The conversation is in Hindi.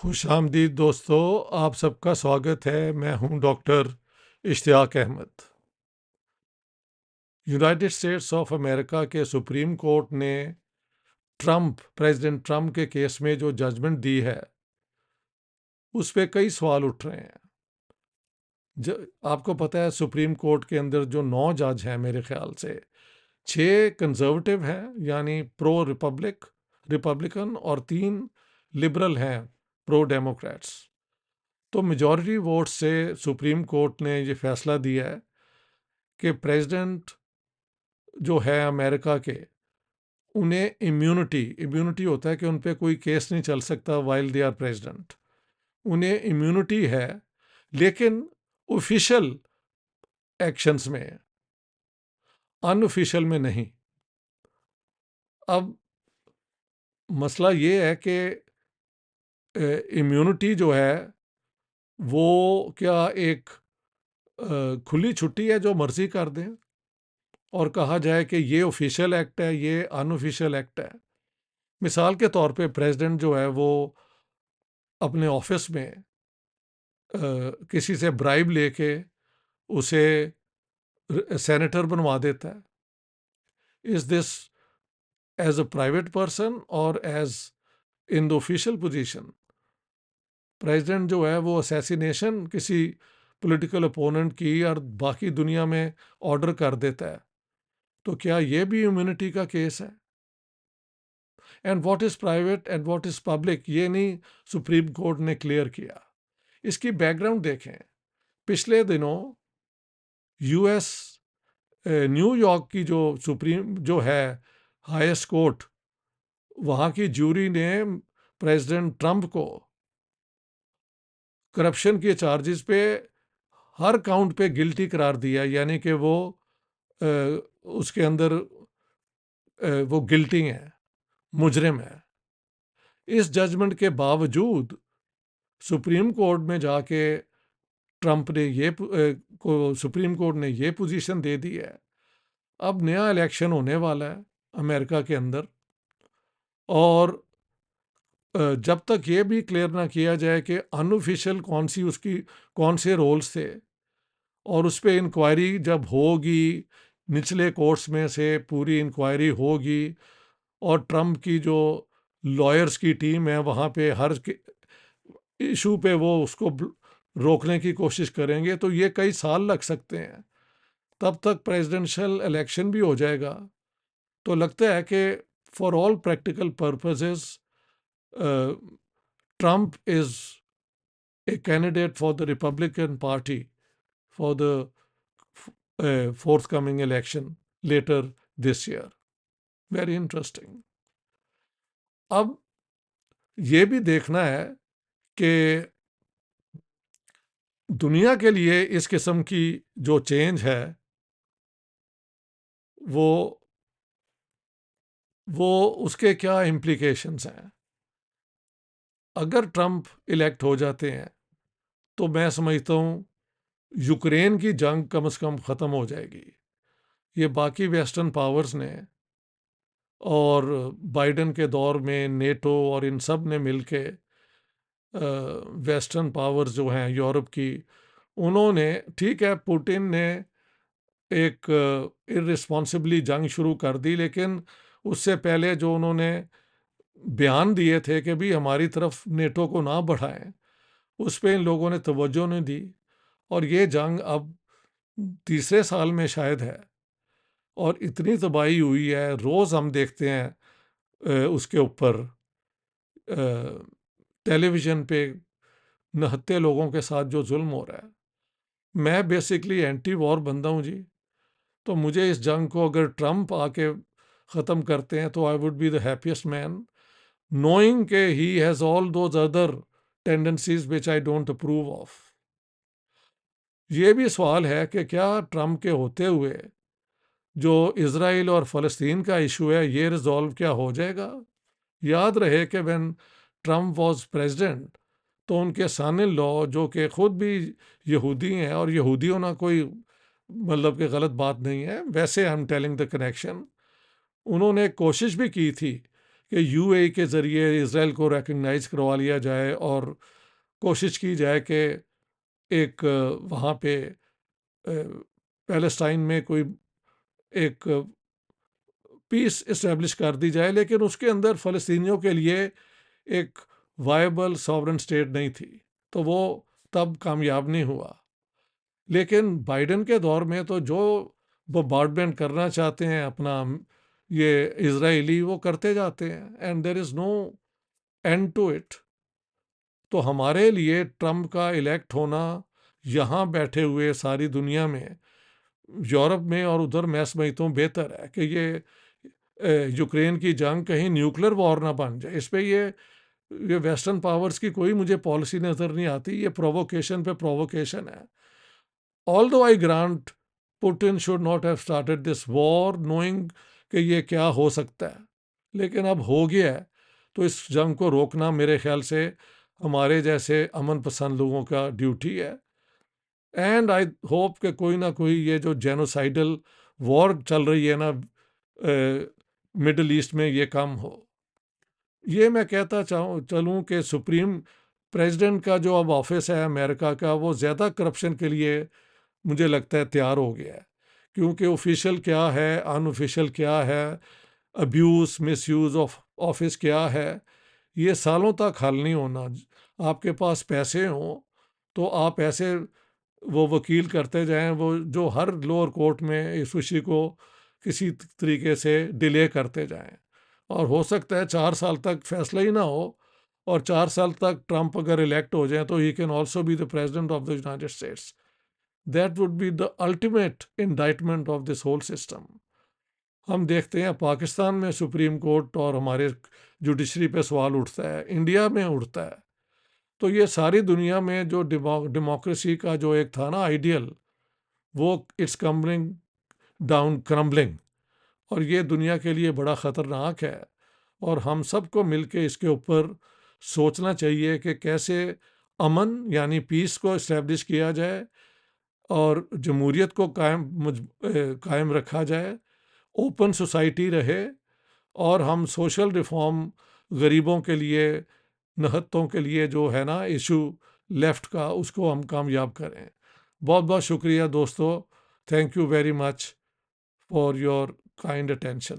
खुशामदीद दोस्तों, आप सबका स्वागत है। मैं हूं doctor Ishtiaq Ahmed. United States of America के सुप्रीम कोर्ट ने प्रेसिडेंट ट्रंप के केस में जो जजमेंट दी है उस पे कई सवाल उठ रहे हैं। आपको पता है सुप्रीम कोर्ट के अंदर जो 9 जज हैं, मेरे ख्याल से 6 कंजर्वेटिव हैं यानी प्रो रिपब्लिकन और 3 लिबरल हैं, प्रो डेमोक्रेट्स। तो मेजॉरिटी वोट से सुप्रीम कोर्ट ने ये फैसला दिया है कि प्रेसिडेंट जो है अमेरिका के, उन्हें इम्यूनिटी होता है कि उन पे कोई केस नहीं चल सकता वाइल दे आर प्रेसिडेंट। उन्हें इम्यूनिटी है, लेकिन ऑफिशियल एक्शंस में, अनऑफिशियल में नहीं। अब मसला ये है कि इम्यूनिटी जो है वो क्या एक खुली छुट्टी है जो मर्जी कर दें और कहा जाए कि ये ऑफिशियल एक्ट है, ये अनऑफिशियल एक्ट है। मिसाल के तौर पे प्रेसिडेंट जो है वो अपने ऑफिस में किसी से ब्राइब लेके उसे सेनेटर बनवा देता है। Is this as a private person और as in the official position? President जो है वो असैसिनेशन किसी पॉलिटिकल अपोनेंट की और बाकी दुनिया में ऑर्डर कर देता है, तो क्या ये भी इम्यूनिटी का केस है? And what is private and what is public, ये नहीं सुप्रीम कोर्ट ने क्लियर किया। इसकी बैकग्राउंड देखें। पिछले दिनों यूएस न्यूयॉर्क की जो सुप्रीम जो है हाईएस्ट कोर्ट, वहाँ की जूरी ने प्रेसिडेंट ट्रंप को करप्शन के चार्जेस पे हर काउंट पे गिल्टी करार दिया, यानी कि वो उसके अंदर वो गिल्टी है, मुजरिम है। इस जजमेंट के बावजूद सुप्रीम कोर्ट में जाके ट्रंप ने सुप्रीम कोर्ट ने ये पोजीशन दे दी है। अब नया इलेक्शन होने वाला है अमेरिका के अंदर, और जब तक ये भी क्लियर ना किया जाए कि अनऑफिशियल कौन से रोल्स थे, और उस पर इंक्वायरी जब होगी, निचले कोर्ट्स में से पूरी इंक्वायरी होगी और ट्रंप की जो लॉयर्स की टीम है वहाँ पे हर इशू पे वो उसको रोकने की कोशिश करेंगे, तो ये कई साल लग सकते हैं। तब तक प्रेसिडेंशियल इलेक्शन भी हो जाएगा। तो लगता है कि for all practical purposes Trump is a candidate for the Republican party for the forthcoming election later this year. Very interesting. अब ये भी देखना है कि दुनिया के लिए इस किस्म की जो चेंज है वो उसके क्या इम्प्लीकेशंस हैं। अगर ट्रंप इलेक्ट हो जाते हैं तो मैं समझता हूँ यूक्रेन की जंग कम से कम ख़त्म हो जाएगी। ये बाकी वेस्टर्न पावर्स ने और बाइडेन के दौर में नेटो और इन सब ने मिलके वेस्टर्न पावर्स जो हैं यूरोप की, उन्होंने, ठीक है पुतिन ने एक इररिस्पॉन्सिबली जंग शुरू कर दी, लेकिन उससे पहले जो उन्होंने बयान दिए थे कि भी हमारी तरफ नेटो को ना बढ़ाएं, उस पर इन लोगों ने तवज्जो नहीं दी। और ये जंग अब तीसरे साल में शायद है और इतनी तबाही हुई है, रोज़ हम देखते हैं उसके ऊपर टेलीविज़न पे निहत्थे लोगों के साथ जो जुल्म हो रहा है। मैं बेसिकली एंटी वॉर बंदा हूँ जी, तो मुझे इस जंग को अगर ट्रंप आके ख़त्म करते हैं तो I would be the happiest man, knowing के he has all those other tendencies which I don't approve of. ये भी सवाल है कि क्या ट्रंप के होते हुए जो इज़राइल और फ़लस्तीन का इशू है ये रिजॉल्व क्या हो जाएगा? याद रहे कि व्हेन ट्रंप वाज प्रेसिडेंट तो उनके सन इन लॉ, जो कि ख़ुद भी यहूदी हैं, और यहूदी होना कोई मतलब कि गलत बात नहीं है, वैसे I am telling the connection, उन्होंने कोशिश भी की थी कि यूएई के ज़रिए इज़राइल को रिकग्नाइज करवा लिया जाए और कोशिश की जाए कि एक वहाँ पे पैलेस्टाइन में कोई एक पीस इस्टेब्लिश कर दी जाए, लेकिन उसके अंदर फ़लस्तीनियों के लिए एक वायबल सॉवरेन स्टेट नहीं थी, तो वो तब कामयाब नहीं हुआ। लेकिन बाइडेन के दौर में तो जो बॉम्बार्डमेंट करना चाहते हैं अपना ये इजरायली, वो करते जाते हैं and there is no end to it. तो हमारे लिए ट्रम्प का इलेक्ट होना यहाँ बैठे हुए सारी दुनिया में, यूरोप में और उधर मैं समझता हूँ बेहतर है कि ये यूक्रेन की जंग कहीं न्यूक्लियर वॉर ना बन जाए। इस पे ये वेस्टर्न पावर्स की कोई मुझे पॉलिसी नज़र नहीं आती, ये प्रोवोकेशन पे प्रोवोकेशन है। Although I grant Putin should not have started this war knowing कि ये क्या हो सकता है, लेकिन अब हो गया है, तो इस जंग को रोकना मेरे ख्याल से हमारे जैसे अमन पसंद लोगों का ड्यूटी है। एंड आई होप कि कोई ना कोई ये जो जेनोसाइडल वॉर चल रही है ना मिडल ईस्ट में, ये कम हो। ये मैं कहता चलूँ कि सुप्रीम प्रेसिडेंट का जो अब ऑफिस है अमेरिका का, वो ज़्यादा करप्शन के लिए मुझे लगता है तैयार हो गया है, क्योंकि ऑफिशियल क्या है, अनऑफिशियल क्या है, अब्यूज़ मिसयूज़ ऑफ ऑफिस क्या है, ये सालों तक हल नहीं होना। आपके पास पैसे हों तो आप ऐसे वो वकील करते जाएं वो जो हर लोअर कोर्ट में इस इशू को किसी तरीके से डिले करते जाएं, और हो सकता है 4 साल तक फैसला ही ना हो, और 4 साल तक ट्रंप अगर इलेक्ट हो जाए तो ही can also be the president of the United States. That would be the ultimate indictment of this whole system. हम देखते हैं पाकिस्तान में सुप्रीम कोर्ट और हमारे जुडिशरी पे सवाल उठता है, इंडिया में उठता है, तो ये सारी दुनिया में जो डेमोक्रेसी का जो एक था ना आइडियल, वो इट्स कम्बलिंग डाउन क्रम्बलिंग, और ये दुनिया के लिए बड़ा ख़तरनाक है। और हम सबको मिलके इसके ऊपर सोचना चाहिए कि कैसे अमन यानी पीस को इस्टेब्लिश किया जाए और जमहूरियत को कायम रखा जाए, ओपन सोसाइटी रहे, और हम सोशल रिफॉर्म गरीबों के लिए, नहत्तों के लिए जो है ना इशू लेफ्ट का, उसको हम कामयाब करें। बहुत बहुत शुक्रिया दोस्तों, thank you very much for your kind attention.